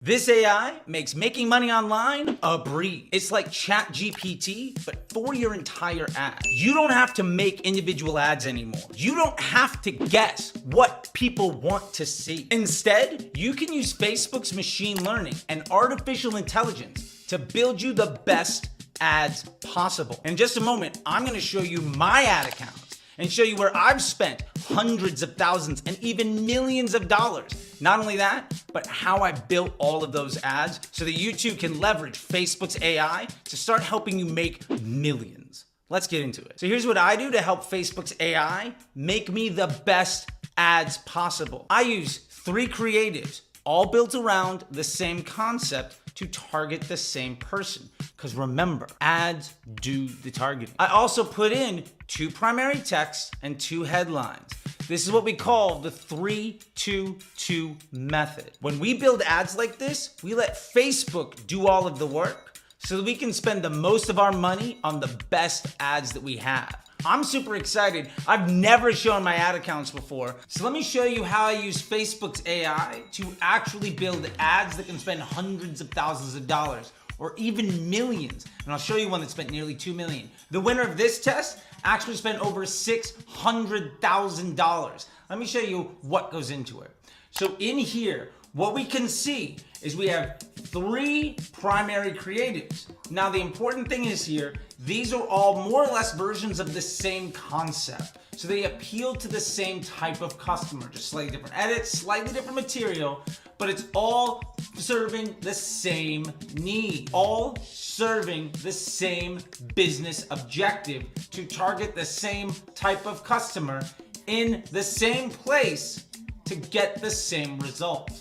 This AI makes making money online a breeze. It's like ChatGPT, but for your entire ad. You don't have to make individual ads anymore. You don't have to guess what people want to see. Instead, you can use Facebook's machine learning and artificial intelligence to build you the best ads possible. In just a moment, I'm gonna show you my ad accounts and show you where I've spent hundreds of thousands and even millions of dollars. Not only that, but how I built all of those ads so that you too can leverage Facebook's AI to start helping you make millions. Let's get into it. So here's what I do to help Facebook's AI make me the best ads possible. I use 3 creatives, all built around the same concept to target the same person. Because remember, ads do the targeting. I also put in 2 primary texts and 2 headlines. This is what we call the 3-2-2 method. When we build ads like this, we let Facebook do all of the work so that we can spend the most of our money on the best ads that we have. I'm super excited. I've never shown my ad accounts before. So let me show you how I use Facebook's AI to actually build ads that can spend hundreds of thousands of dollars or even millions. And I'll show you one that spent nearly 2 million. The winner of this test actually spent over $600,000. Let me show you what goes into it. So in here, what we can see is we have 3 primary creatives. Now the important thing is here, these are all more or less versions of the same concept. So they appeal to the same type of customer, just slightly different edits, slightly different material, but it's all serving the same need, all serving the same business objective to target the same type of customer in the same place to get the same result.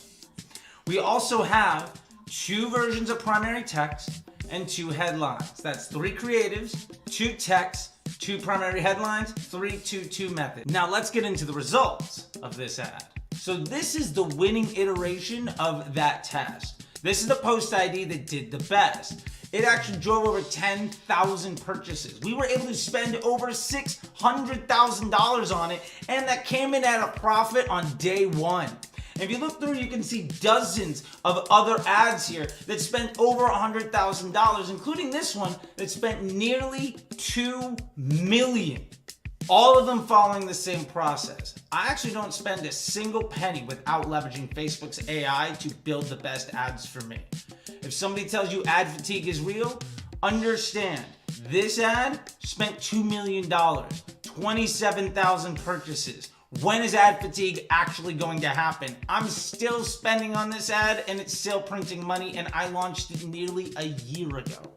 We also have 2 versions of primary text and 2 headlines. That's 3 creatives, 2 texts, 2 primary headlines, 3-2-2 method. Now let's get into the results of this ad. So this is the winning iteration of that test. This is the post ID that did the best. It actually drove over 10,000 purchases. We were able to spend over $600,000 on it, and that came in at a profit on day 1. If you look through, you can see dozens of other ads here that spent over $100,000, including this one that spent nearly 2 million. All of them following the same process. I actually don't spend a single penny without leveraging Facebook's AI to build the best ads for me. If somebody tells you ad fatigue is real, understand this ad spent $2 million, 27,000 purchases. When is ad fatigue actually going to happen? I'm still spending on this ad and it's still printing money, and I launched it nearly a year ago.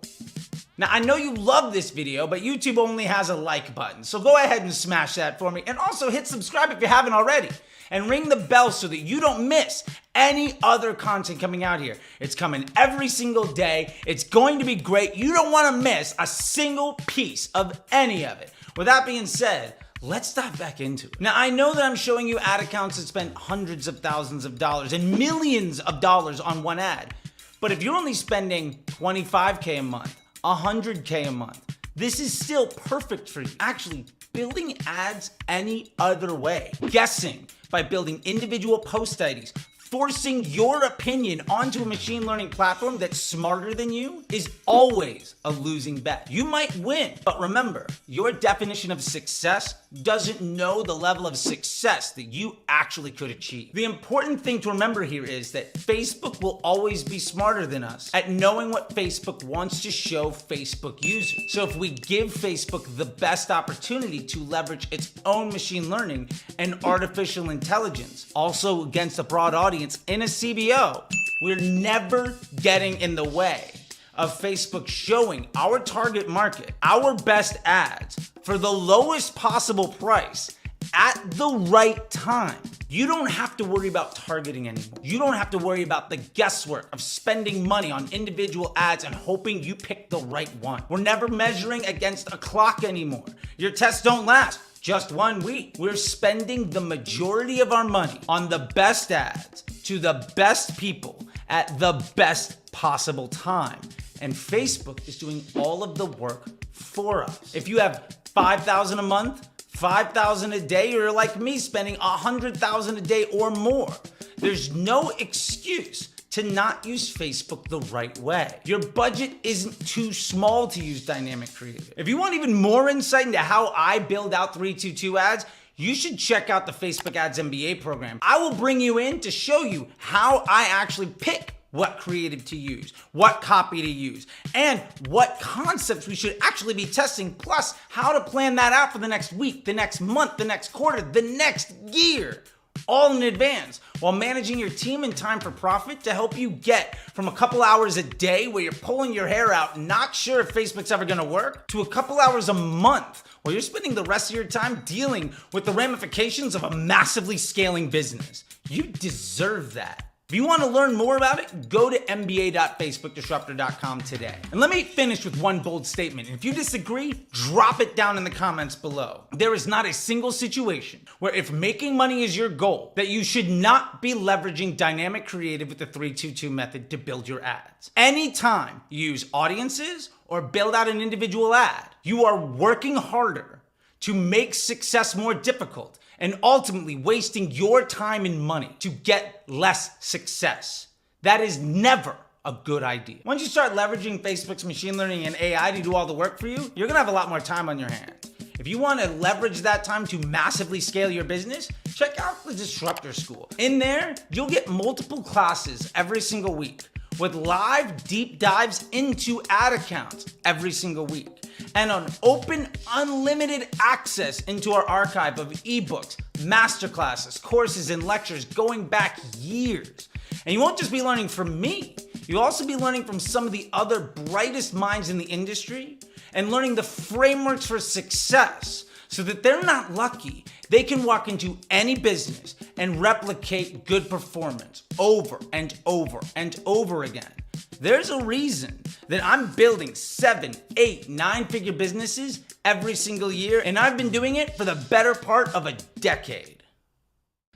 Now, I know you love this video, but YouTube only has a like button, so go ahead and smash that for me, and also hit subscribe if you haven't already, and ring the bell so that you don't miss any other content coming out here. It's coming every single day. It's going to be great. You don't want to miss a single piece of any of it. With that being said, let's dive back into it. Now, I know that I'm showing you ad accounts that spent hundreds of thousands of dollars and millions of dollars on one ad, but if you're only spending $25K a month, $100K a month, this is still perfect for you. Actually, building ads any other way, guessing by building individual post IDs, forcing your opinion onto a machine learning platform that's smarter than you is always a losing bet. You might win, but remember, your definition of success doesn't know the level of success that you actually could achieve. The important thing to remember here is that Facebook will always be smarter than us at knowing what Facebook wants to show Facebook users. So if we give Facebook the best opportunity to leverage its own machine learning and artificial intelligence, also against a broad audience in a CBO, we're never getting in the way of Facebook showing our target market our best ads for the lowest possible price at the right time. You don't have to worry about targeting anymore. You don't have to worry about the guesswork of spending money on individual ads and hoping you pick the right one. We're never measuring against a clock anymore. Your tests don't last just 1 week. We're spending the majority of our money on the best ads to the best people at the best possible time. And Facebook is doing all of the work for us. If you have $5,000 a month, $5,000 a day, or like me spending $100,000 a day or more, there's no excuse to not use Facebook the right way. Your budget isn't too small to use dynamic creative. If you want even more insight into how I build out 322 ads, you should check out the Facebook Ads MBA program. I will bring you in to show you how I actually pick what creative to use, what copy to use, and what concepts we should actually be testing, plus how to plan that out for the next week, the next month, the next quarter, the next year, all in advance, while managing your team and time for profit to help you get from a couple hours a day where you're pulling your hair out and not sure if Facebook's ever gonna work, to a couple hours a month where you're spending the rest of your time dealing with the ramifications of a massively scaling business. You deserve that. If you want to learn more about it, go to mba.facebookdisruptor.com today. And let me finish with one bold statement. If you disagree, drop it down in the comments below. There is not a single situation where if making money is your goal, that you should not be leveraging dynamic creative with the 322 method to build your ads. Anytime you use audiences or build out an individual ad, you are working harder to make success more difficult and ultimately wasting your time and money to get less success. That is never a good idea. Once you start leveraging Facebook's machine learning and AI to do all the work for you, you're gonna have a lot more time on your hands. If you wanna leverage that time to massively scale your business, check out the Disruptor School. In there, you'll get multiple classes every single week with live deep dives into ad accounts every single week, and an open, unlimited access into our archive of ebooks, masterclasses, courses, and lectures going back years. And you won't just be learning from me, you'll also be learning from some of the other brightest minds in the industry and learning the frameworks for success so that they're not lucky. They can walk into any business and replicate good performance over and over and over again. There's a reason that I'm building 7, 8, 9-figure businesses every single year, and I've been doing it for the better part of a decade.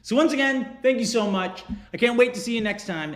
So once again, thank you so much. I can't wait to see you next time.